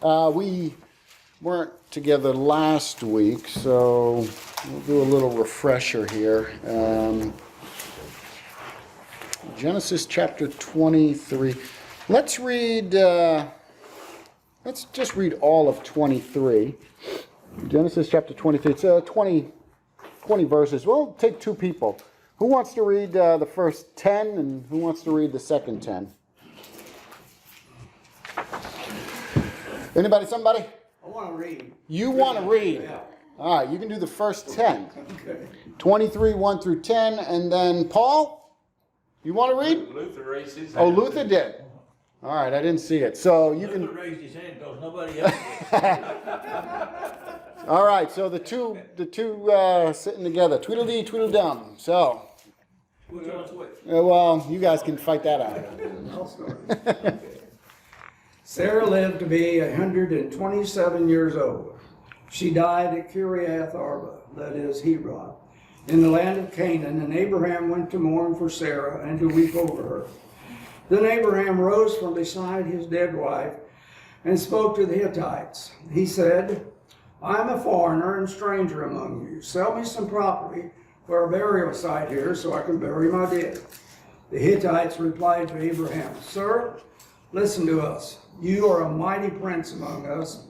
We weren't together last week, so we'll do a little refresher here. Genesis chapter 23. Let's read, let's just read all of 23. Genesis chapter 23. It's 20 verses. We'll take two people. Who wants to read the first 10 and who wants to read the second 10? Anybody, somebody? I want to read. You want to read? Yeah. All right, you can do the first 10. Okay. 23, 1 through 10. And then Paul, you want to read? Luther raised his hand. Oh, Luther did. All right, I didn't see it. So you Luther can. raised his hand because nobody else did. All right, so the two sitting together. Tweedledee, Tweedledum. So, Which one's which? well, you guys can fight that out. I'll start. Sarah lived to be 127 years old. She died at Kiriath Arba, that is Hebron, in the land of Canaan, and Abraham went to mourn for Sarah and to weep over her. Then Abraham rose from beside his dead wife and spoke to the Hittites. He said, I am a foreigner and stranger among you. Sell me some property for a burial site here so I can bury my dead. The Hittites replied to Abraham, Sir, listen to us. You are a mighty prince among us.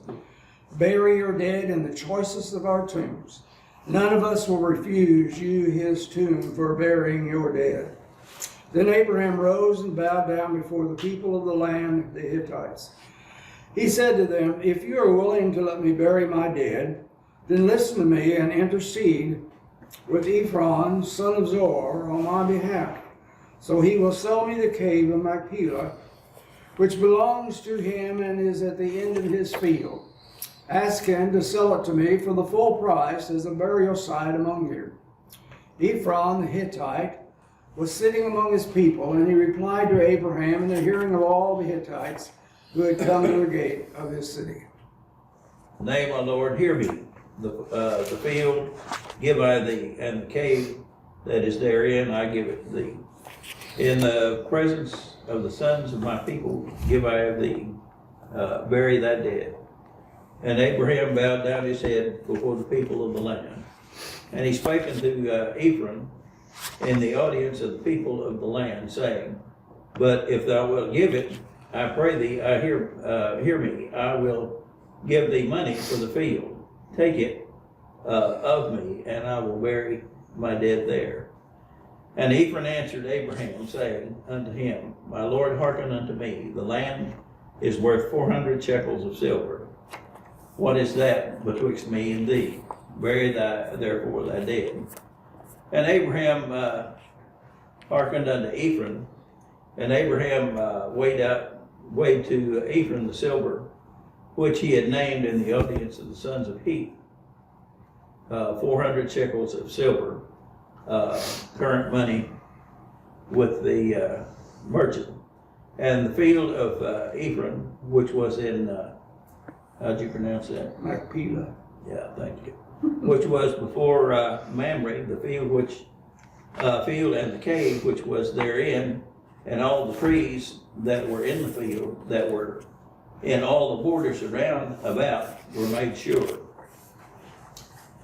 Bury your dead in the choicest of our tombs. None of us will refuse you his tomb for burying your dead. Then Abraham rose and bowed down before the people of the land, the Hittites. He said to them, If you are willing to let me bury my dead, then listen to me and intercede with Ephron, son of Zohar, on my behalf. So he will sell me the cave of Machpelah, which belongs to him and is at the end of his field. Ask him to sell it to me for the full price as a burial site among you. Ephron the Hittite was sitting among his people, and he replied to Abraham in the hearing of all the Hittites who had come to the gate of his city. Nay, my Lord, hear me. The field give I thee, and the cave that is therein I give it thee. In the presence of the sons of my people give I thee, bury thy dead. And Abraham bowed down his head before the people of the land. And he spake unto Ephron in the audience of the people of the land, saying, But if thou wilt give it, I pray thee, hear me, I will give thee money for the field. Take it of me, and I will bury my dead there. And Ephron answered Abraham, saying unto him, My Lord, hearken unto me. The land is worth 400 shekels of silver. What is that betwixt me and thee? Bury therefore thy dead. And Abraham hearkened unto Ephron, and Abraham weighed to Ephron the silver, which he had named in the audience of the sons of Heth, 400 shekels of silver, current money with the merchant. And the field of Ephron, which was in, how'd you pronounce that? Machpelah. Yeah, thank you. Which was before Mamre, the field and the cave which was therein, and all the trees that were in the field that were in all the borders around about were made sure.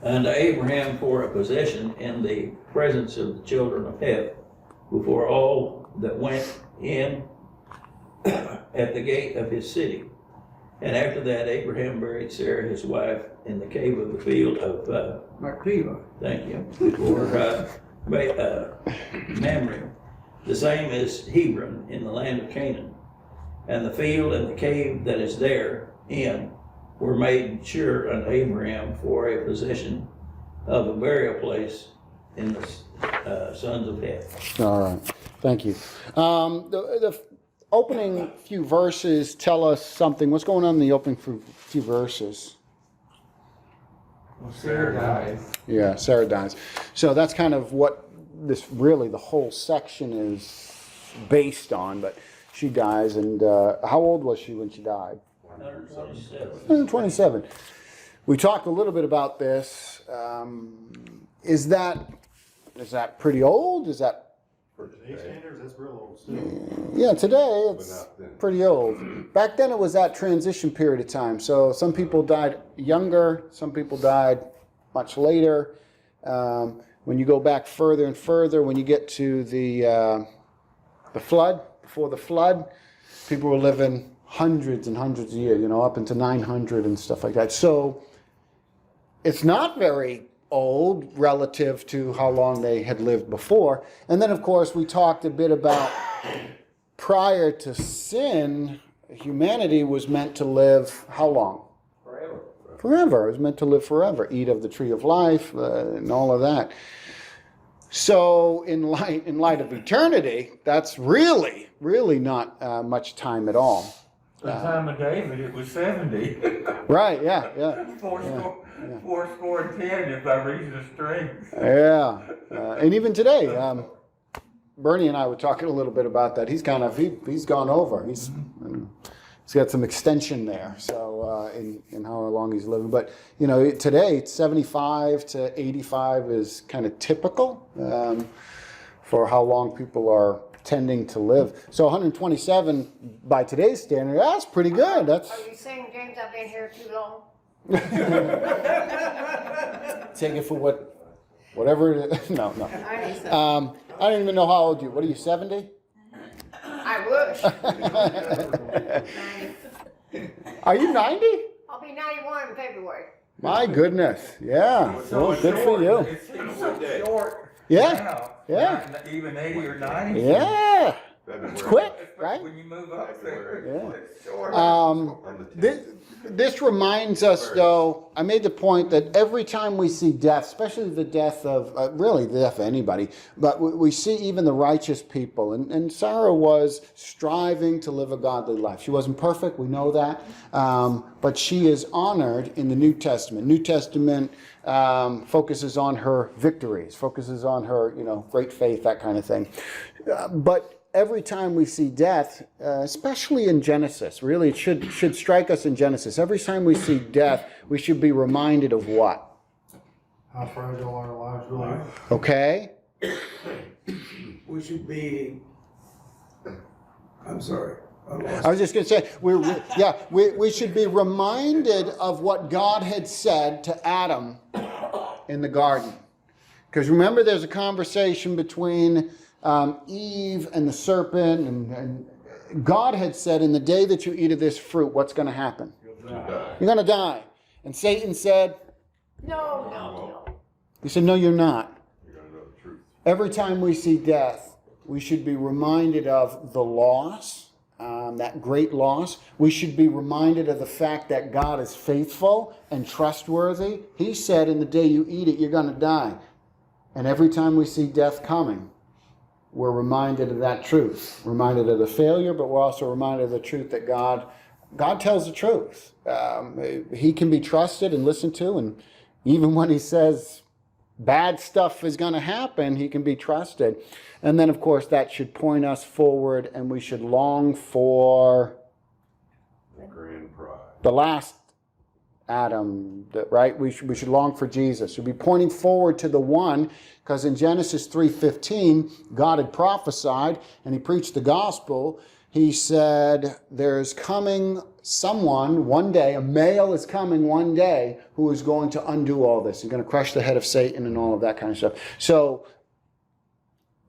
And Abraham for a possession in the presence of the children of Heth, before all that went in at the gate of his city. And after that, Abraham buried Sarah his wife in the cave of the field of Machpelah. thank you, before Mamre. The same as Hebron in the land of Canaan. And the field and the cave that is therein were made sure unto Abraham for a possession of a burial place in the sons of Heth. All right, thank you. The opening few verses tell us something. What's going on in the opening few verses? Well, Sarah dies. Yeah, Sarah dies. So that's kind of what this really, the whole section is based on, but she dies, and how old was she when she died? 127. 127. We talked a little bit about this. Is that pretty old? Is that For today's standards, that's real old still. Yeah, today But it's not then. pretty old. Back then it was that transition period of time. So some people died younger, some people died much later. When you go back further and further, when you get to the flood, before the flood, people were living hundreds and hundreds of years, up into 900 and stuff like that. So it's not very old relative to how long they had lived before. And then, of course, we talked a bit about prior to sin, humanity was meant to live how long? Forever. Forever. It was meant to live forever. Eat of the tree of life and all of that. So in light of eternity, that's really not much time at all. The time of David, it was 70. Right, yeah. Four score and 10 if I read the strings. Yeah. And even today, Bernie and I were talking a little bit about that. He's gone over. He's got some extension there. So in how long he's living, but today 75 to 85 is kind of typical for how long people are tending to live. So 127 by today's standard, that's pretty good. That's. Are you saying, James, I've been here too long? Take it for whatever it is. No. I need some. I don't even know how old you. What are you, 70? I wish. Are you 90? I'll be 91 in February. My goodness. Yeah. Well, good for you. It's short. Yeah. Now, Yeah. not even 80 or 90. Yeah. February. It's quick, right? When you move up there, Yeah. it's short. On the 10th. This reminds us, though, I made the point that every time we see death, especially the death of, really the death of anybody, but we see even the righteous people. And Sarah was striving to live a godly life. She wasn't perfect, we know that, but she is honored in the New Testament. New Testament focuses on her victories, focuses on her, great faith, that kind of thing. But every time we see death, especially in Genesis, really it should strike us in Genesis. Every time we see death, we should be reminded of what? How fragile our lives really are. Okay? We should be, I'm sorry. I lost I was just going to say, we should be reminded of what God had said to Adam in the garden. Because remember, there's a conversation between Eve and the serpent, and God had said, in the day that you eat of this fruit, what's going to happen? You're going to die. And Satan said, No. he said, no, you're not. You're going to know the truth. Every time we see death, we should be reminded of the loss, that great loss. We should be reminded of the fact that God is faithful and trustworthy. He said, in the day you eat it, you're going to die. And every time we see death coming, we're reminded of that truth, reminded of the failure, but we're also reminded of the truth that God tells the truth. He can be trusted and listened to, and even when he says bad stuff is going to happen, he can be trusted. And then, of course, that should point us forward, and we should long for The grand prize. the last Adam, right? We should long for Jesus. We'll be pointing forward to the one, because in Genesis 3:15, God had prophesied and he preached the gospel. He said, there's coming someone one day, a male is coming one day who is going to undo all this. He's going to crush the head of Satan and all of that kind of stuff. So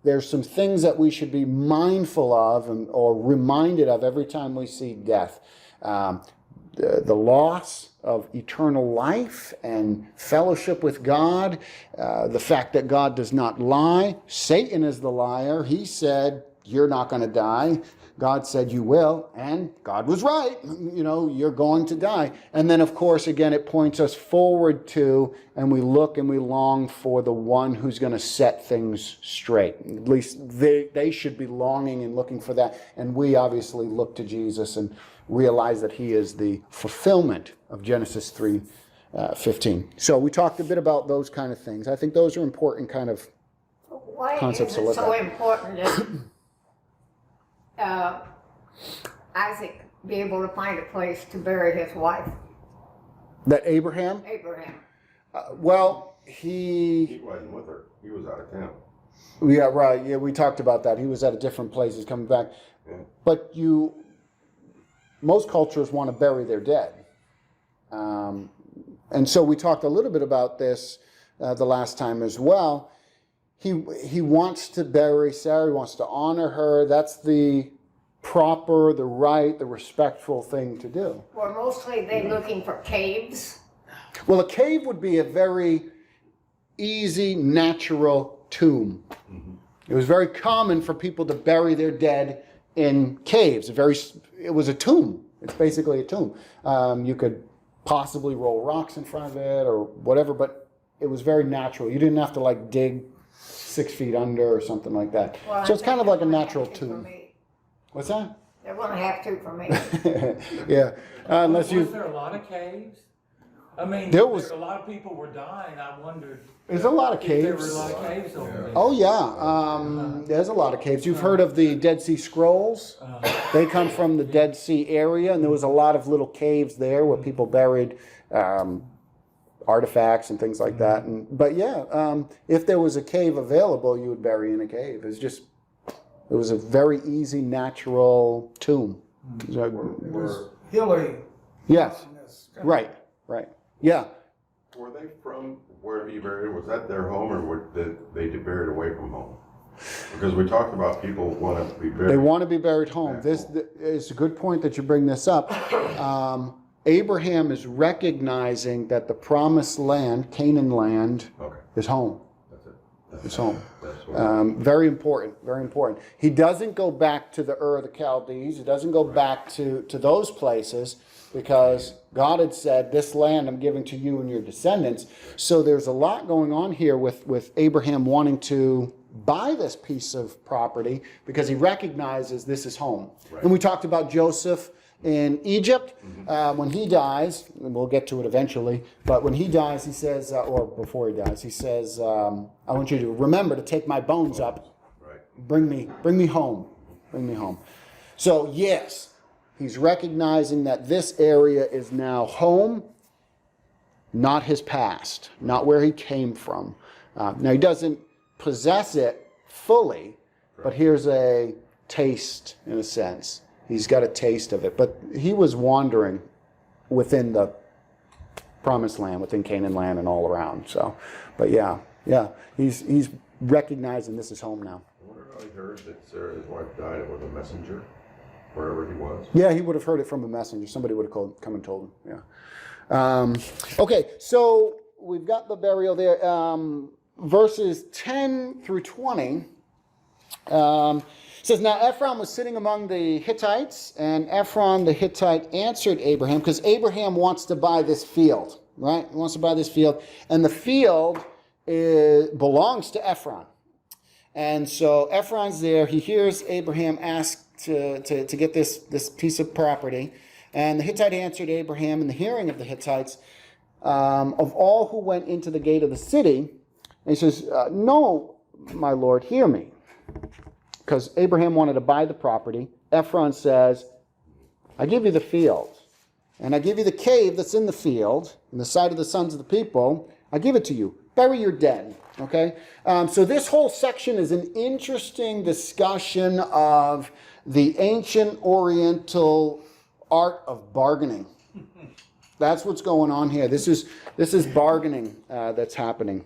there's some things that we should be mindful of or reminded of every time we see death. The loss of eternal life and fellowship with God, the fact that God does not lie. Satan is the liar. He said, you're not going to die. God said you will, and God was right. You're going to die. And then, of course, again, it points us forward to, and we look and we long for the one who's going to set things straight. At least they should be longing and looking for that. And we obviously look to Jesus and realize that he is the fulfillment of Genesis 3:15. So we talked a bit about those kind of things. I think those are important kind of Why concepts is to it look so at. important that Isaac be able to find a place to bury his wife, That Abraham, Abraham? well, He wasn't with her. He was out of town. Yeah, right. Yeah, we talked about that. He was at a different place. He's coming back. Yeah. But most cultures want to bury their dead. And so we talked a little bit about this the last time as well. He wants to bury Sarah. He wants to honor her. That's the proper, the right, the respectful thing to do. Well, mostly they looking for caves. Well, a cave would be a very easy, natural tomb. It was very common for people to bury their dead in caves. It was a tomb. It's basically a tomb. You could possibly roll rocks in front of it or whatever, but it was very natural. You didn't have to like dig 6 feet under or something like that. Well, So it's kind of like a they're gonna natural have to for tomb. me. What's that? They're going to have to for me. Yeah, unless Was you. there a lot of caves? I mean, There was- a lot of people were dying. I wondered There's a lot of if there were a caves. lot of caves over there. Oh yeah, there's a lot of caves. You've heard of the Dead Sea Scrolls? They come from the Dead Sea area, and there was a lot of little caves there where people buried artifacts and things like that. But yeah, if there was a cave available, you would bury in a cave. It was a very easy, natural tomb. Hilly. Yes, in this country. right, yeah. Were they from where he buried? Was that their home, or did they buried away from home? Because we talked about people want to be buried. They want to be buried home. Yeah. This is a good point that you bring this up. Abraham is recognizing that the promised land, Canaan land, Okay, is home. that's it. It's home. That's what. Very important, very important. He doesn't go back to the Ur of the Chaldees. He doesn't go back to those places because God had said, this land I'm giving to you and your descendants. So there's a lot going on here with Abraham wanting to buy this piece of property because he recognizes this is home. Right. And we talked about Joseph in Egypt. When he dies, and we'll get to it eventually, but when he dies, he says, or before he dies, he says, I want you to remember to take my bones up, Right. bring me home, bring me home. So yes, he's recognizing that this area is now home, not his past, not where he came from. Now he doesn't possess it fully, but here's a taste in a sense. He's got a taste of it, but he was wandering within the promised land, within Canaan land and all around. So, but yeah, he's recognizing this is home now. I wonder how he heard that Sarah, his wife, died with a messenger, wherever he was. Yeah, he would have heard it from a messenger. Somebody would have come and told him. Yeah. Okay, so we've got the burial there. Verses 10 through 20. It says, now Ephron was sitting among the Hittites, and Ephron the Hittite answered Abraham, because Abraham wants to buy this field, right? He wants to buy this field, and the field belongs to Ephron. And so Ephron's there. He hears Abraham ask to get this piece of property, and the Hittite answered Abraham in the hearing of the Hittites, of all who went into the gate of the city, and he says, no, my lord, hear me. Because Abraham wanted to buy the property. Ephron says, I give you the field, and I give you the cave that's in the field, in the sight of the sons of the people. I give it to you. Bury your dead. Okay? So this whole section is an interesting discussion of the ancient Oriental art of bargaining. That's what's going on here. This is bargaining that's happening.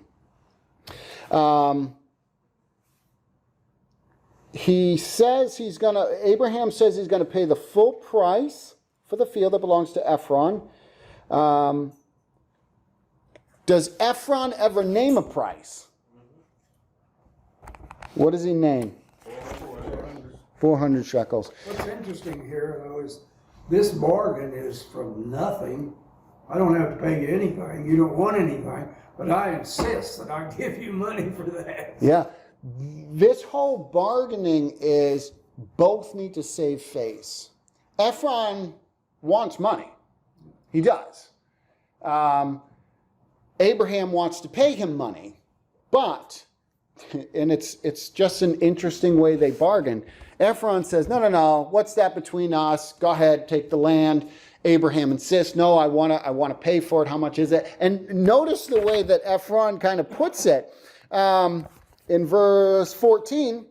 Abraham says he's gonna pay the full price for the field that belongs to Ephron. Does Ephron ever name a price? What does he name? 400 shekels. What's interesting here, though, is this bargain is from nothing. I don't have to pay you anything. You don't want anything, but I insist that I give you money for that. Yeah. This whole bargaining is both need to save face. Ephron wants money. He does. Abraham wants to pay him money, but, and it's just an interesting way they bargain. Ephron says, no, what's that between us? Go ahead, take the land. Abraham insists, no, I want to pay for it. How much is it? And notice the way that Ephron kind of puts it. in verse 14,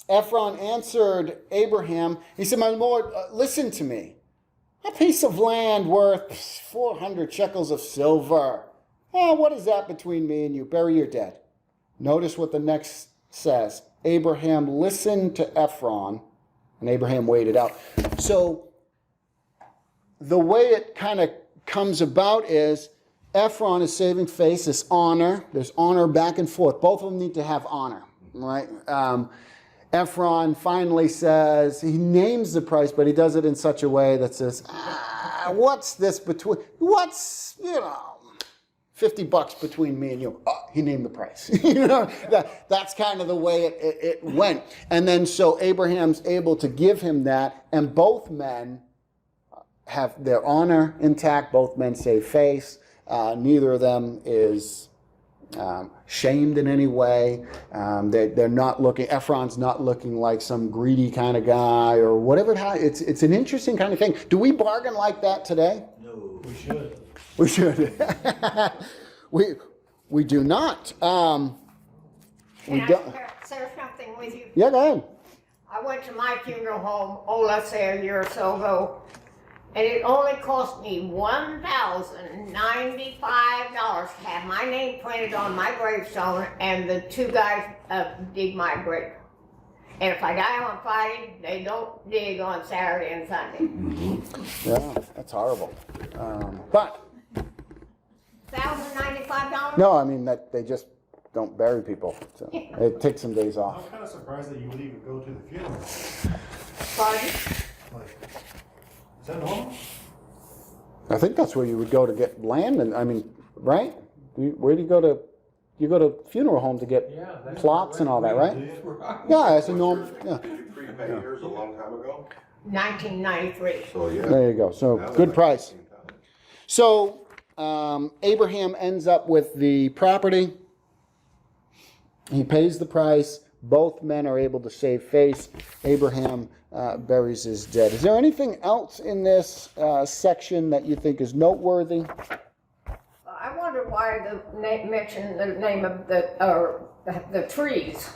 Ephron answered Abraham. He said, "My Lord, listen to me. A piece of land worth 400 shekels of silver. Oh, what is that between me and you? Bury your dead." Notice what the next says. Abraham listened to Ephron, and Abraham waited out. So the way it kind of comes about is Ephron is saving face, this honor. There's honor back and forth. Both of them need to have honor, right? Ephron finally says, he names the price, but he does it in such a way that says, what's this between, what's, $50 between me and you. Oh, he named the price. That's kind of the way it went. And then so Abraham's able to give him that, and both men have their honor intact. Both men save face. Neither of them is shamed in any way. They're not looking, Ephron's not looking like some greedy kind of guy or whatever. It's an interesting kind of thing. Do we bargain like that today? No, we should. We should. we do not. We Can don't. I share something with you? Yeah, go ahead. I went to my funeral home, let's say a year or so ago, and it only cost me $1,095 to have my name printed on my gravestone and the two guys dig my grave. And if I die on Friday, they don't dig on Saturday and Sunday. Yeah, that's horrible. But $1,095? no, I mean that they just don't bury people. So it takes some days off. I'm kind of surprised that you would even go to the funeral. Pardon? Like, is that normal? I think that's where you would go to get land, and I mean, right? Where do you go to? You go to funeral home to get plots and all that, right? Yeah, it's a normal. Yeah. Did you prepay yours a long time ago? 1993. So, yeah. There you go. So That was good like price. 15,000. So Abraham ends up with the property. He pays the price. Both men are able to save face. Abraham buries his dead. Is there anything else in this section that you think is noteworthy? I wonder why mentioned the name of the trees.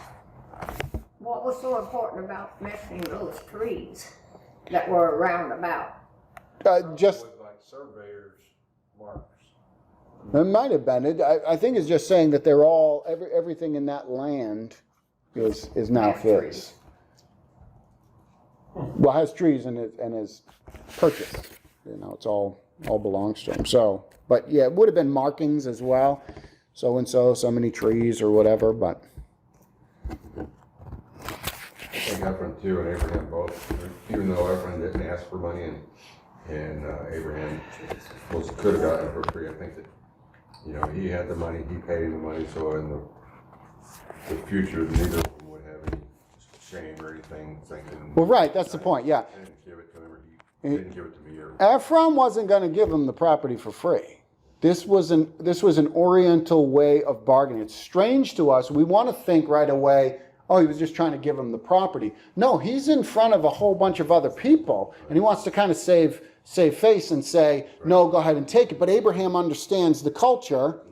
What was so important about mentioning those trees that were around about? Just With like surveyors' marks. it might have been. I think it's just saying that they're all everything in that land is now Has his. trees. Well, has trees and is purchased. It's all belongs to him. So, but yeah, it would have been markings as well. So and so many trees or whatever. But I think Ephron too and Abraham both, even though Ephron didn't ask for money and Abraham could have gotten it for free. I think that, he had the money, he paid him the money, so in the future, neither of them would have any shame or anything thinking. well, right. That's the point. Yeah, I didn't give it to him, or he didn't give it to me, or. Ephron wasn't going to give him the property for free. This was an Oriental way of bargaining. It's strange to us. We want to think right away, oh, he was just trying to give him the property. No, he's in front of a whole bunch of other people, and he wants to kind of save face and say, no, go ahead and take it. But Abraham understands the culture.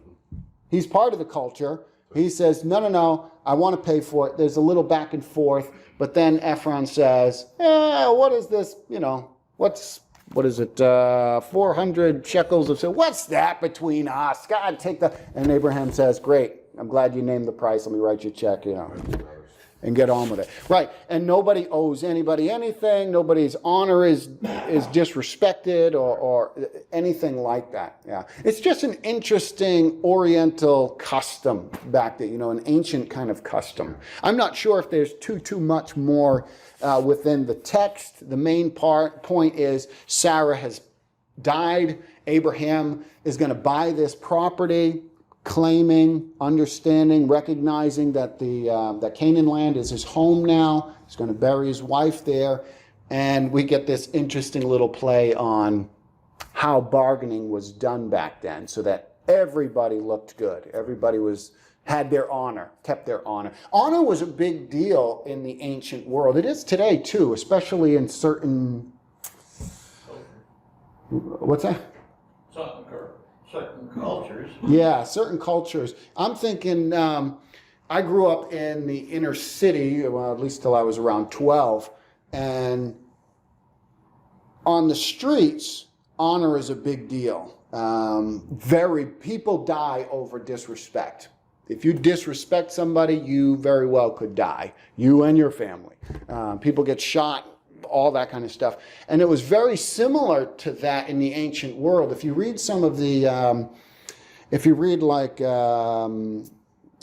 He's part of the culture. He says, no, I want to pay for it. There's a little back and forth. But then Ephron says, what is this, what is it, 400 shekels of silver? What's that between us? God, take that. And Abraham says, great, I'm glad you named the price. Let me write you a check, and get on with it. Right, and nobody owes anybody anything. Nobody's honor is disrespected or anything like that. Yeah, it's just an interesting Oriental custom back there, an ancient kind of custom. I'm not sure if there's too much more within the text. The main point is Sarah has died. Abraham is going to buy this property, claiming, understanding, recognizing that that Canaan land is his home now. He's going to bury his wife there. And we get this interesting little play on how bargaining was done back then so that everybody looked good. Everybody had their honor, kept their honor. Honor was a big deal in the ancient world. It is today too, especially in certain... What's that? Certain cultures. Yeah, certain cultures. I'm thinking I grew up in the inner city, well, at least till I was around 12, and on the streets, honor is a big deal. People die over disrespect. If you disrespect somebody, you very well could die, you and your family. People get shot, all that kind of stuff. And it was very similar to that in the ancient world. If you read some of the, if you read like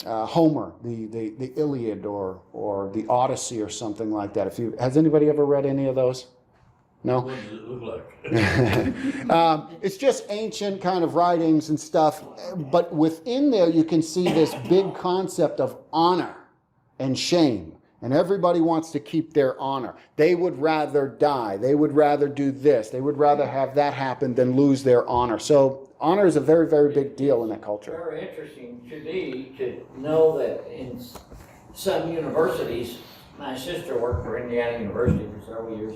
Homer, the Iliad or the Odyssey or something like that. Has anybody ever read any of those? No? What does it look like? It's just ancient kind of writings and stuff, but within there you can see this big concept of honor and shame. And everybody wants to keep their honor. They would rather die. They would rather do this. They would rather have that happen than lose their honor. So honor is a very, very big deal in that culture. Very interesting to me to know that in some universities, my sister worked for Indiana University for several years,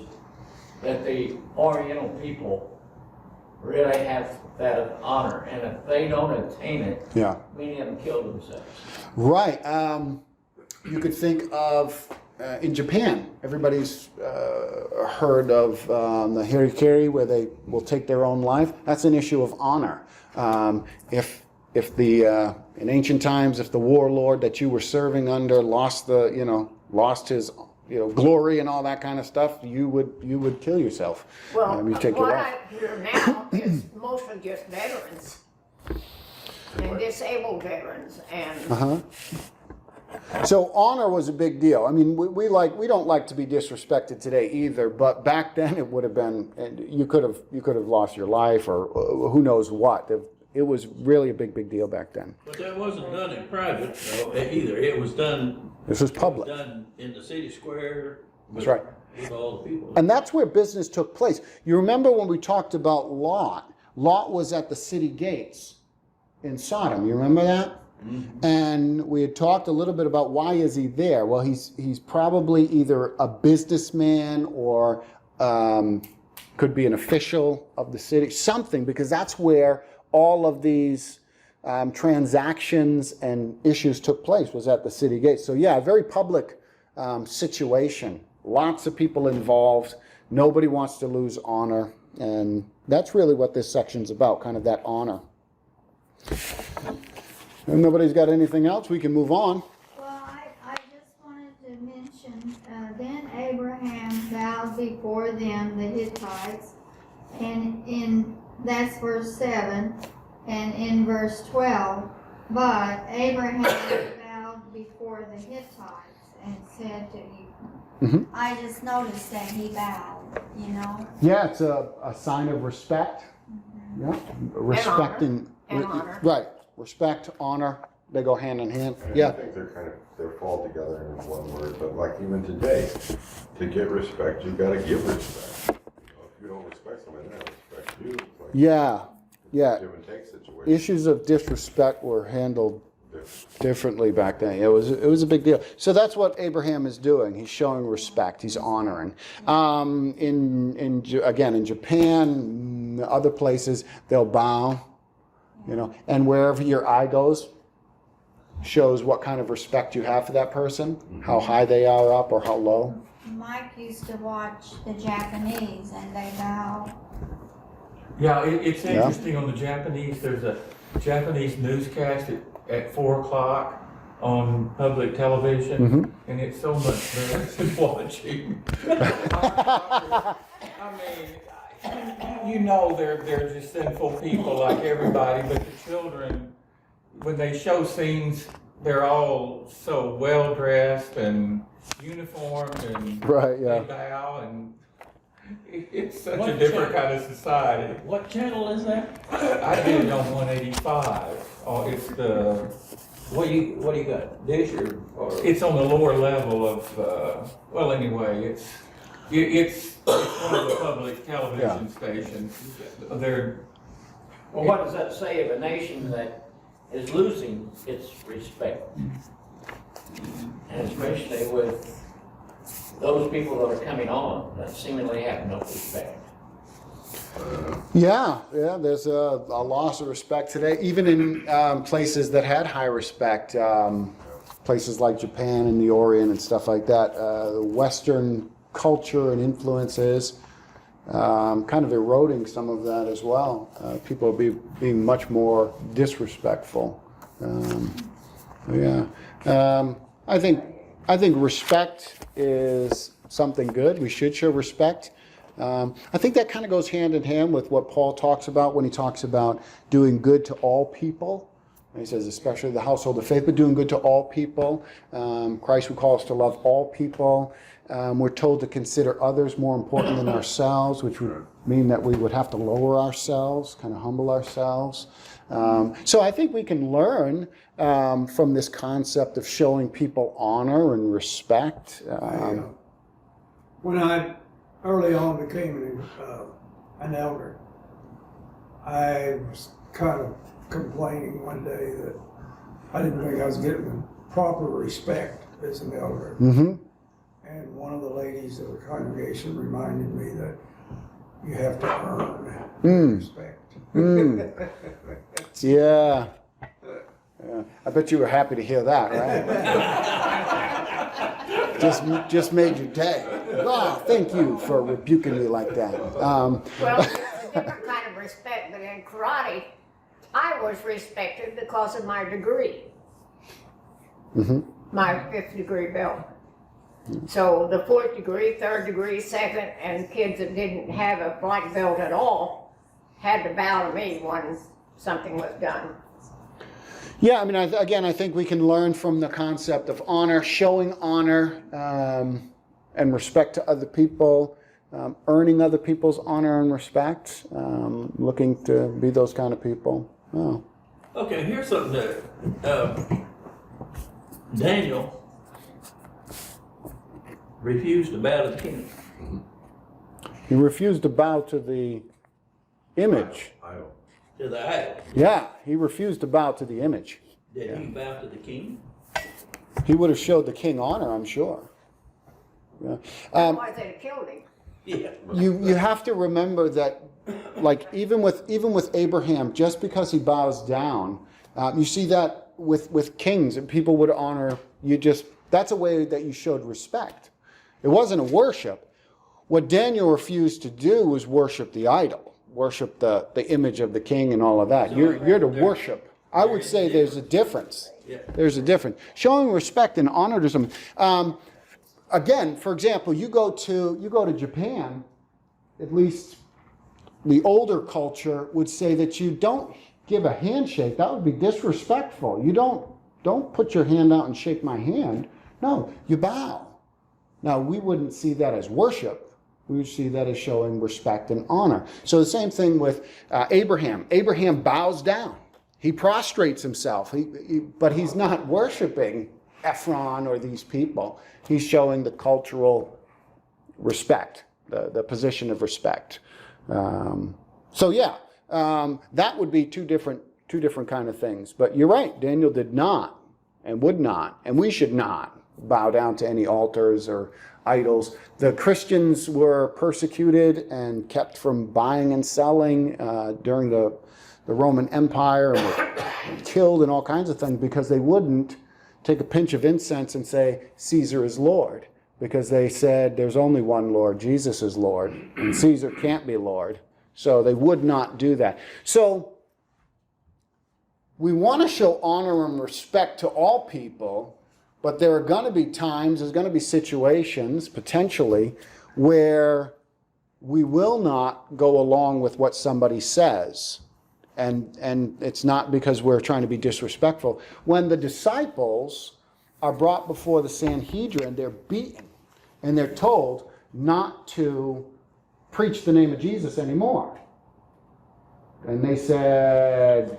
that the Oriental people really have that honor, and if they don't attain it, Yeah. many of them kill themselves. Right. You could think of in Japan, everybody's heard of the harikiri, where they will take their own life. That's an issue of honor. If the in ancient times, if the warlord that you were serving under lost his glory and all that kind of stuff, you would kill yourself. Well, You take your what life. I hear now is mostly just veterans and disabled veterans and Uh-huh. So honor was a big deal. I mean, we don't like to be disrespected today either. But back then, it would have been, you could have lost your life or who knows what. It was really a big deal back then. But that wasn't done in private either. It was done. This was public. Done in the city square. That's right. With all the people. And that's where business took place. You remember when we talked about Lot? Lot was at the city gates in Sodom. You remember that? Mm-hmm. And we had talked a little bit about why is he there. Well, he's probably either a businessman or could be an official of the city, something, because that's where all of these transactions and issues took place, was at the city gates. So yeah, a very public situation. Lots of people involved. Nobody wants to lose honor. And that's really what this section's about, kind of that honor. If nobody's got anything else, we can move on. Well, I just wanted to mention, then Abraham bowed before them, the Hittites, and that's verse 7, and in verse 12, but Abraham bowed before the Hittites and said to Ephraim. Mm-hmm. I just noticed that he bowed, Yeah, it's a sign of respect. Mm-hmm. Yeah, respect and honor. Right, respect, honor, they go hand in hand. And Yeah. I think they're fall together in one word, but like even today, to get respect, you've got to give respect. If you don't respect somebody, they don't respect you. It's like Yeah. give and take situation. Issues of disrespect were handled differently back then. It was a big deal. So that's what Abraham is doing. He's showing respect. He's honoring. In Japan, other places, they'll bow. And wherever your eye goes, shows what kind of respect you have for that person, how high they are up or how low. Mike used to watch the Japanese, and they bow. Yeah, it's interesting on the Japanese. There's a Japanese newscast at 4 o'clock on public television, and it's so much better than watching. I mean, they're just sinful people like everybody, but the children, when they show scenes, they're all so well dressed and uniformed, and Right, yeah. they bow, and it's such a different kind of society. What channel is that? I did it on 185. Oh, it's the. What do you got? Dish or? It's on the lower level of. Well, anyway, it's one of the public television stations. They're. Well, what does that say of a nation that is losing its respect? And especially with those people that are coming on that seemingly have no respect. Yeah, there's a loss of respect today, even in places that had high respect. places like Japan and the Orient and stuff like that, Western culture and influences kind of eroding some of that as well. People are being much more disrespectful. I think respect is something good. We should show respect. I think that kind of goes hand in hand with what Paul talks about when he talks about doing good to all people. He says, especially the household of faith, but doing good to all people. Christ would call us to love all people. We're told to consider others more important than ourselves, which would mean that we would have to lower ourselves, kind of humble ourselves. So I think we can learn from this concept of showing people honor and respect. When I early on became an elder, I was kind of complaining one day that I didn't think I was getting the proper respect as an elder. Mm-hmm. And one of the ladies of the congregation reminded me that you have to earn respect. Yeah. I bet you were happy to hear that, right? just made your day. Wow, thank you for rebuking me like that. Well, it's a different kind of respect, but in karate, I was respected because of my degree. Mm-hmm. My 5th degree belt. So the 4th degree, 3rd degree, 2nd, and kids that didn't have a black belt at all had to bow to me when something was done. Yeah, I mean, I think we can learn from the concept of honor, showing honor and respect to other people, earning other people's honor and respect, looking to be those kind of people. Oh. Okay, here's something that Daniel refused to bow to the king. He refused to bow to the image. Idol. To the idol. Yeah, he refused to bow to the image. Did he bow to the king? He would have showed the king honor, I'm sure. Yeah. Otherwise they'd have killed him. Yeah. You have to remember that, like even with Abraham, just because he bows down, you see that with kings, and people would honor you. That's a way that you showed respect. It wasn't a worship. What Daniel refused to do was worship the idol, worship the image of the king and all of that. So You're to worship. I would say there's a difference. Yeah. There's a difference. Showing respect and honor to someone. Again, for example, you go to Japan, at least the older culture would say that you don't give a handshake. That would be disrespectful. You don't put your hand out and shake my hand. No, you bow. Now, we wouldn't see that as worship. We would see that as showing respect and honor. So the same thing with Abraham. Abraham bows down. He prostrates himself, but he's not worshiping Ephron or these people. He's showing the cultural respect, the position of respect. That would be two different kind of things. But you're right, Daniel did not and would not, and we should not bow down to any altars or idols. The Christians were persecuted and kept from buying and selling during the Roman Empire, and were killed and all kinds of things because they wouldn't take a pinch of incense and say, Caesar is Lord, because they said there's only one Lord, Jesus is Lord, and Caesar can't be Lord. So they would not do that. So we want to show honor and respect to all people, but there are going to be times, there's going to be situations, potentially, where we will not go along with what somebody says. And it's not because we're trying to be disrespectful. When the disciples are brought before the Sanhedrin, they're beaten, and they're told not to preach the name of Jesus anymore. And they said,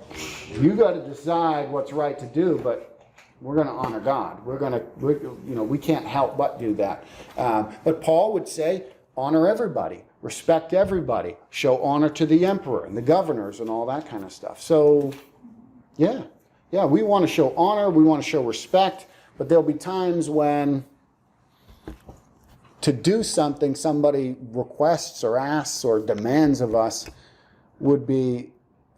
you got to decide what's right to do, but we're going to honor God. We can't help but do that. But Paul would say, honor everybody, respect everybody, show honor to the emperor and the governors and all that kind of stuff. So, yeah, we want to show honor, we want to show respect, but there'll be times when to do something somebody requests or asks or demands of us would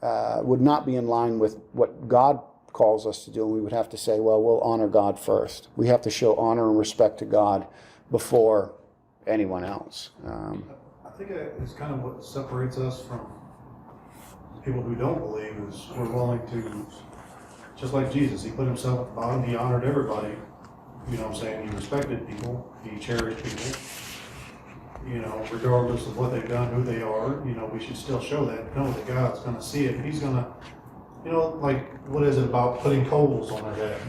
not be in line with what God calls us to do, and we would have to say, well, we'll honor God first. We have to show honor and respect to God before anyone else. I think it's kind of what separates us from people who don't believe is we're willing to, just like Jesus, he put himself at the bottom, he honored everybody. You know what I'm saying? He respected people, he cherished people. You know, regardless of what they've done, who they are, you know, we should still show that, know that God's gonna see it. He's gonna, you know, like, what is it about putting coals on our head?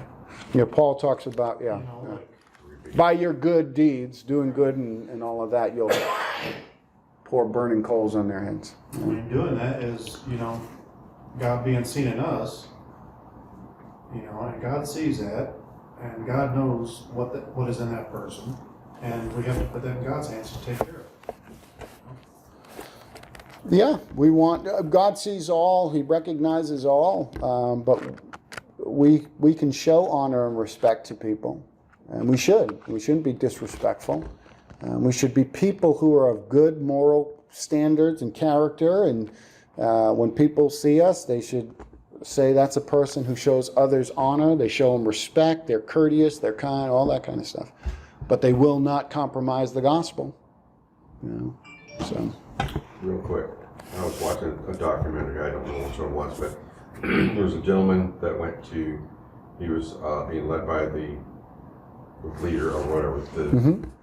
Yeah, Paul talks about, You know, like, by your good deeds, doing good and all of that, you'll pour burning coals on their heads. I mean, doing that is, you know, God being seen in us, you know, and God sees that, and God knows what is in that person, and we have to put that in God's hands to take care of it. Yeah, we want, God sees all, he recognizes all, but we can show honor and respect to people, and we should. We shouldn't be disrespectful. We should be people who are of good moral standards and character, and when people see us, they should say that's a person who shows others honor, they show them respect, they're courteous, they're kind, all that kind of stuff. But they will not compromise the gospel. You know, so. Real quick, I was watching a documentary, I don't know which one it was, but there was a gentleman that went to, he was being led by the leader or whatever,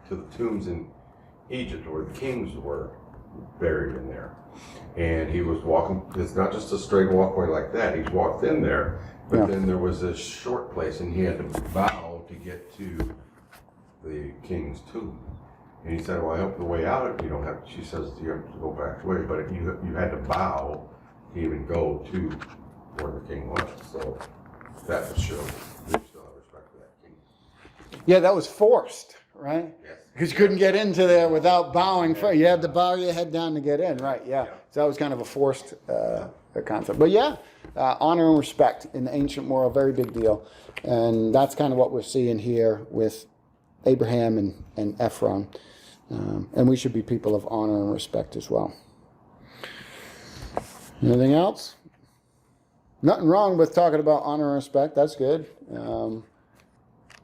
to the tombs in Egypt where the kings were buried in there. And he was walking, it's not just a straight walkway like that, he's walked in there, but then there was this short place and he had to bow to get to the king's tomb. And he said, well, I hope the way out, you don't have, she says, you have to go back the way, but if you had to bow to even go to where the king was. So that would show we still have respect for that king. Yeah, that was forced, right? Yes. Because you couldn't get into there without bowing first. You had to bow your head down to get in, right? Yeah. So that was kind of a forced concept. But yeah, honor and respect in the ancient world, very big deal. And that's kind of what we're seeing here with Abraham and Ephron. And we should be people of honor and respect as well. Anything else? Nothing wrong with talking about honor and respect. That's good.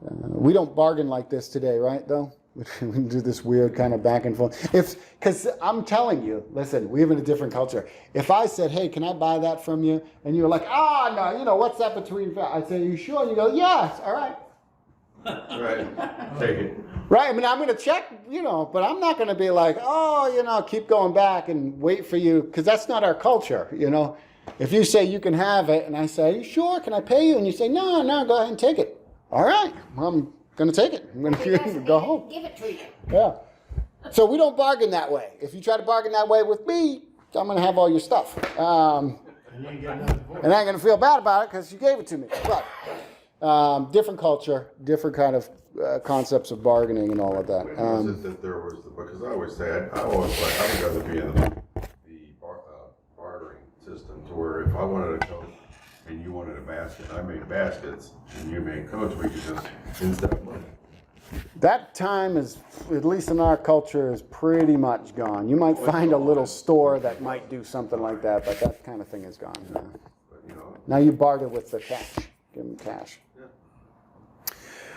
We don't bargain like this today, right, though? We do this weird kind of back and forth. Because I'm telling you, listen, we live in a different culture. If I said, hey, can I buy that from you? And you were like, no, you know, what's that between? I say, are you sure? And you go, yes, all right. Right, take it. Right, I mean, I'm going to check, you know, but I'm not going to be like, keep going back and wait for you, because that's not our culture, you know. If you say you can have it, and I say, are you sure? Can I pay you? And you say, no, go ahead and take it. All right, well, I'm going to take it. I'm going to go home. Give it to you. Yeah. So we don't bargain that way. If you try to bargain that way with me, I'm going to have all your stuff. And you ain't getting nothing for it. And I ain't going to feel bad about it because you gave it to me. But different culture, different kind of concepts of bargaining and all of that. When was it that there was, because I always say, I would rather be in the bartering system to where if I wanted a coat and you wanted a basket, I made baskets and you made coats, we could just, instead of money. That time is, at least in our culture, is pretty much gone. You might find a little store that might do something like that, but that kind of thing is gone. Yeah. But, you know, Now you barter with the cash. Give them cash.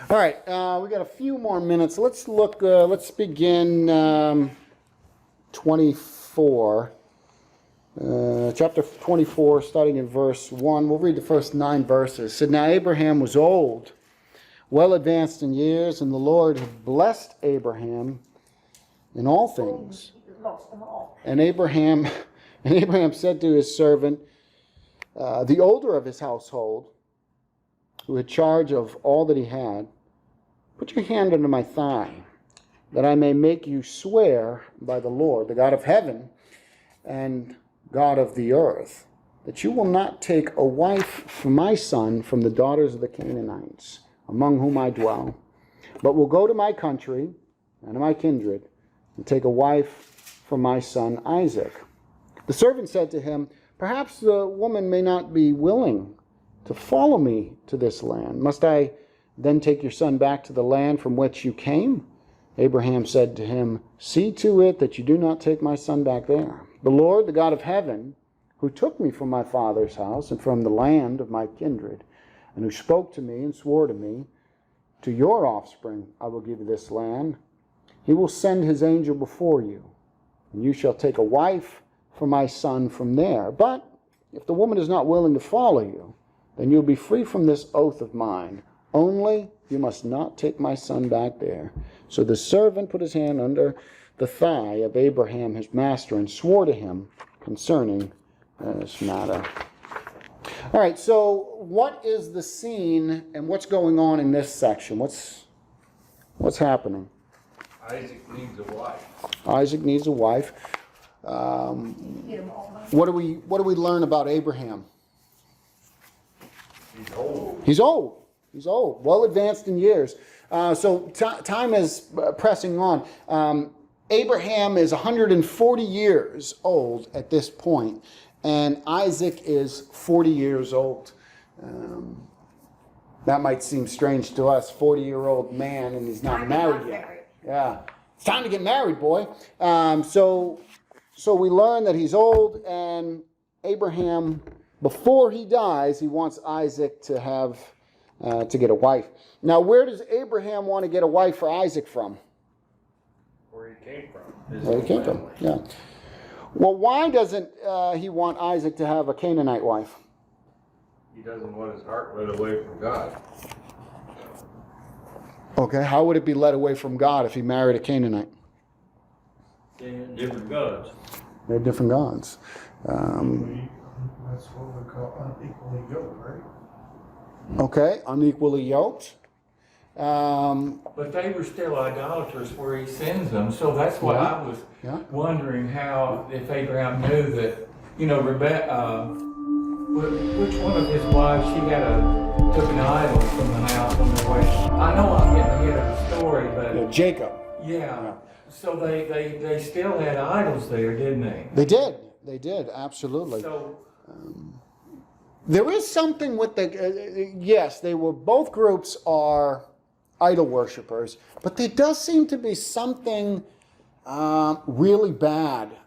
All right, we got a few more minutes. Let's look, let's begin 24. Chapter 24, starting in verse 1. We'll read the first 9 verses. It said, now Abraham was old, well advanced in years, and the Lord had blessed Abraham in all things. Most of all. And Abraham said to his servant, the older of his household, who had charge of all that he had, put your hand under my thigh, that I may make you swear by the Lord, the God of heaven and God of the earth, that you will not take a wife for my son from the daughters of the Canaanites, among whom I dwell, but will go to my country and to my kindred, and take a wife for my son Isaac. The servant said to him, perhaps the woman may not be willing to follow me to this land. Must I then take your son back to the land from which you came? Abraham said to him, see to it that you do not take my son back there. The Lord, the God of heaven, who took me from my father's house and from the land of my kindred, and who spoke to me and swore to me, to your offspring I will give this land. He will send his angel before you, and you shall take a wife for my son from there. But if the woman is not willing to follow you, then you'll be free from this oath of mine. Only you must not take my son back there. So the servant put his hand under the thigh of Abraham his master and swore to him concerning this matter. All right, so what is the scene and what's going on in this section? What's happening? Isaac needs a wife. Isaac needs a wife. What do we learn about Abraham? He's old. He's old. He's old, well advanced in years. So time is pressing on. Abraham is 140 years old at this point, and Isaac is 40 years old. That might seem strange to us, 40-year-old man, and he's not married yet. Yeah, it's time to get married, boy. So we learn that he's old, and Abraham, before he dies, he wants Isaac to have to get a wife. Now, where does Abraham want to get a wife for Isaac from? Where he came from. Where he came from, yeah. Well, why doesn't he want Isaac to have a Canaanite wife? He doesn't want his heart led away from God. Okay, how would it be led away from God if he married a Canaanite? They had different gods. They're different gods. That's what we call unequally yoked, right? Okay, unequally yoked. But they were still idolaters where he sends them. So that's what I was wondering how, if Abraham knew that, Rebecca, which one of his wives, she took an idol from the house on the way. I know I'm getting ahead of the story, but. Jacob. Yeah. So they still had idols there, didn't they? They did, absolutely. So, there is something with yes, both groups are idol worshippers, but there does seem to be something really bad,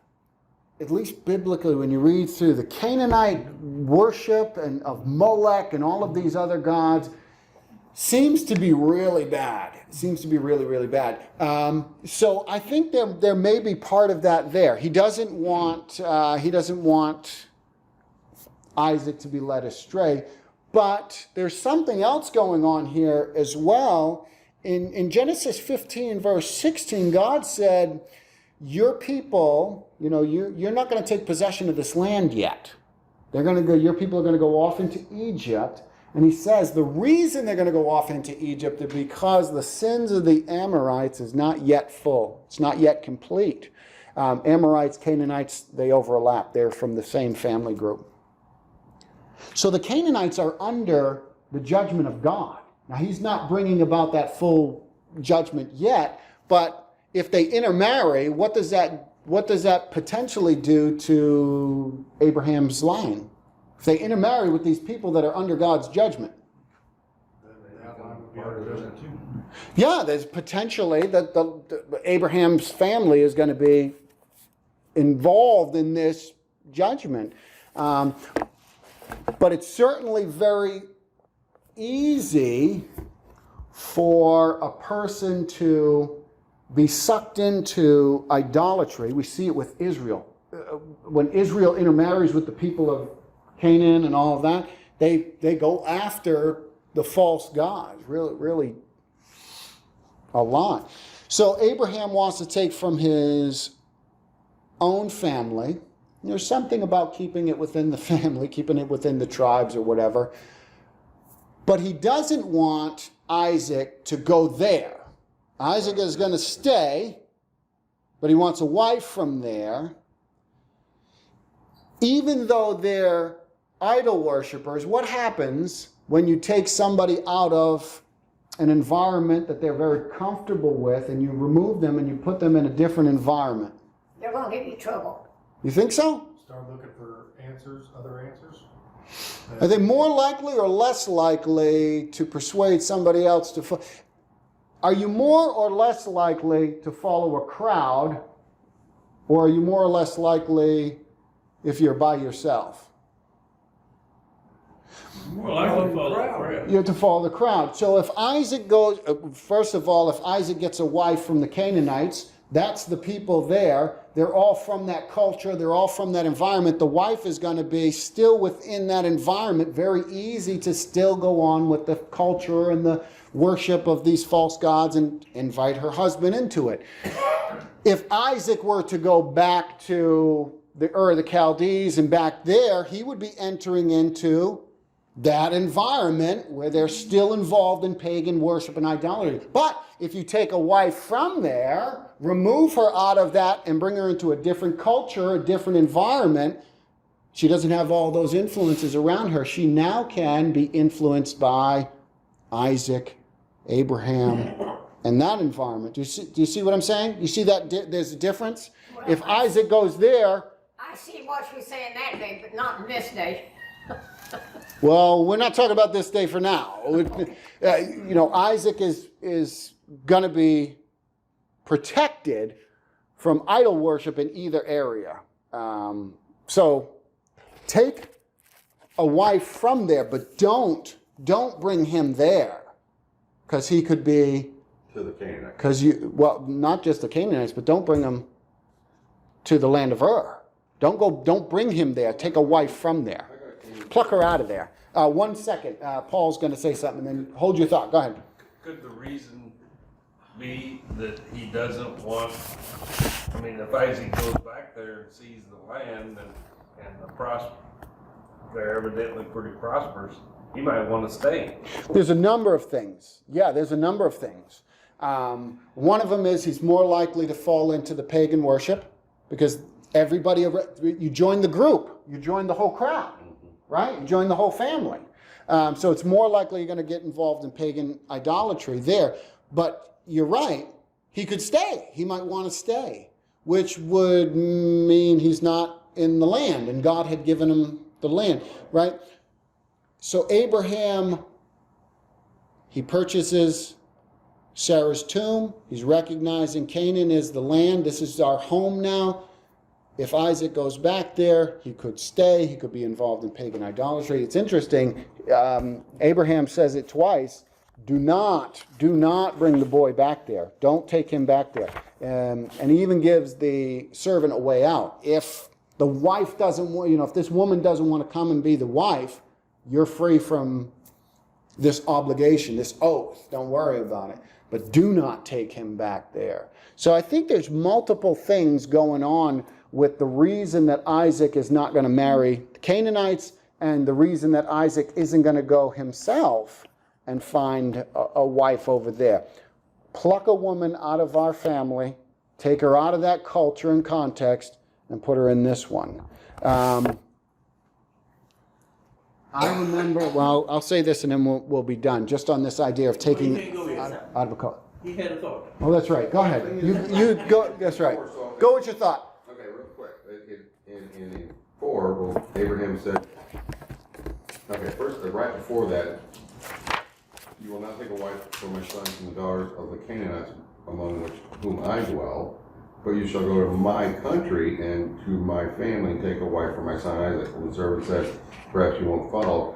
at least biblically, when you read through the Canaanite worship and of Molech and all of these other gods, seems to be really bad. It seems to be really, really bad. So I think there may be part of that there. He doesn't want Isaac to be led astray, but there's something else going on here as well. In Genesis 15, verse 16, God said, "Your people, you're not going to take possession of this land yet. Your people are going to go off into Egypt." And he says the reason they're going to go off into Egypt is because the sins of the Amorites is not yet full. It's not yet complete. Amorites, Canaanites, they overlap. They're from the same family group. So the Canaanites are under the judgment of God. Now, he's not bringing about that full judgment yet, but if they intermarry, what does that potentially do to Abraham's line? If they intermarry with these people that are under God's judgment. Yeah, there's potentially that Abraham's family is going to be involved in this judgment. But it's certainly very easy for a person to be sucked into idolatry. We see it with Israel. When Israel intermarries with the people of Canaan and all of that, they go after the false gods, really a lot. So Abraham wants to take from his own family. There's something about keeping it within the family, keeping it within the tribes or whatever. But he doesn't want Isaac to go there. Isaac is going to stay, but he wants a wife from there. Even though they're idol worshippers, what happens when you take somebody out of an environment that they're very comfortable with and you remove them and you put them in a different environment? They're going to give you trouble. You think so? Start looking for other answers. Are they more likely or less likely to persuade somebody else to Are you more or less likely to follow a crowd, or are you more or less likely if you're by yourself? More likely to follow the crowd. You have to follow the crowd. So if Isaac goes, first of all, if Isaac gets a wife from the Canaanites, that's the people there. They're all from that culture. They're all from that environment. The wife is going to be still within that environment. Very easy to still go on with the culture and the worship of these false gods and invite her husband into it. If Isaac were to go back to the Ur of the Chaldees and back there, he would be entering into that environment where they're still involved in pagan worship and idolatry. But if you take a wife from there, remove her out of that and bring her into a different culture, a different environment, she doesn't have all those influences around her. She now can be influenced by Isaac, Abraham, and that environment. Do you see what I'm saying? You see that there's a difference? If Isaac goes there... I see what you're saying that day, but not in this day. Well, we're not talking about this day for now. Isaac is going to be protected from idol worship in either area. So take a wife from there, but don't bring him there, because he could be To the Canaanites. not just the Canaanites, but don't bring him to the land of Ur. Don't bring him there. Take a wife from there. Pluck her out of there. 1 second. Paul's going to say something, and then hold your thought. Go ahead. Could the reason be that he doesn't want, if Isaac goes back there and sees the land and they're evidently pretty prosperous, he might want to stay. There's a number of things. Yeah, there's a number of things. One of them is he's more likely to fall into the pagan worship because you join the group, you join the whole crowd, right? You join the whole family. So it's more likely you're going to get involved in pagan idolatry there. But you're right, he could stay. He might want to stay, which would mean he's not in the land, and God had given him the land, right? So Abraham, he purchases Sarah's tomb. He's recognizing Canaan is the land. This is our home now. If Isaac goes back there, he could stay. He could be involved in pagan idolatry. It's interesting. Abraham says it twice. Do not bring the boy back there. Don't take him back there. And he even gives the servant a way out. If the wife doesn't want, if this woman doesn't want to come and be the wife, you're free from this obligation, this oath. Don't worry about it. But do not take him back there. So I think there's multiple things going on with the reason that Isaac is not going to marry the Canaanites and the reason that Isaac isn't going to go himself and find a wife over there. Pluck a woman out of our family, take her out of that culture and context, and put her in this one. I remember, I'll say this and then we'll be done, just on this idea of taking out of a culture. He had a thought. Oh, that's right. Go ahead. You go. That's right. Go with your thought. Okay, real quick. In 4, well, Abraham said, okay, first, right before that, you will not take a wife for my sons and the daughters of the Canaanites among whom I dwell, but you shall go to my country and to my family and take a wife for my son Isaac. And the servant said, perhaps you won't follow,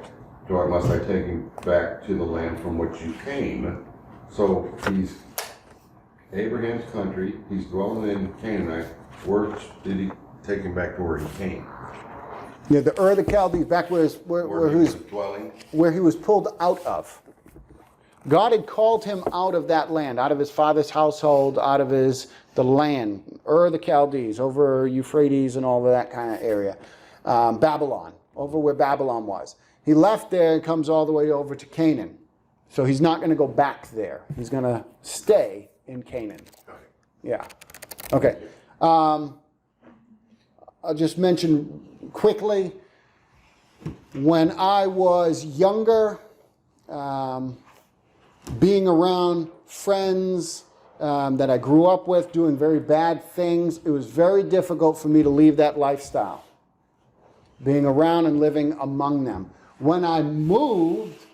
must I take him back to the land from which you came? So he's Abraham's country, he's dwelling in Canaanite. Where did he take him back to where he came? Yeah, the Ur of the Chaldees, back where he was dwelling. Where he was pulled out of. God had called him out of that land, out of his father's household, out of the land, Ur of the Chaldees, over Euphrates and all of that kind of area. Babylon, over where Babylon was. He left there and comes all the way over to Canaan. So he's not going to go back there. He's going to stay in Canaan. Yeah. Okay. I'll just mention quickly, when I was younger, being around friends that I grew up with doing very bad things, it was very difficult for me to leave that lifestyle. Being around and living among them. When I moved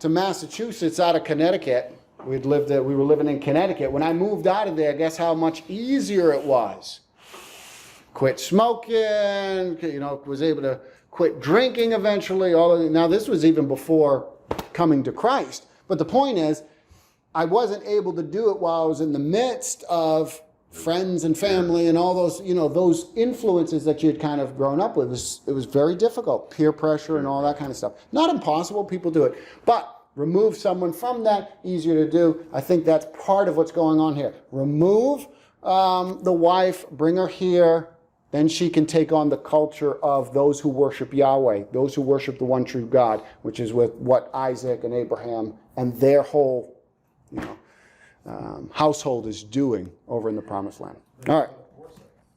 to Massachusetts out of Connecticut, we were living in Connecticut. When I moved out of there, guess how much easier it was? Quit smoking, was able to quit drinking eventually. Now this was even before coming to Christ. But the point is, I wasn't able to do it while I was in the midst of friends and family and all those, those influences that you had kind of grown up with. It was very difficult, peer pressure and all that kind of stuff. Not impossible, people do it. But remove someone from that, easier to do. I think that's part of what's going on here. Remove the wife, bring her here, then she can take on the culture of those who worship Yahweh, those who worship the one true God, which is with what Isaac and Abraham and their whole household is doing over in the Promised Land. All right.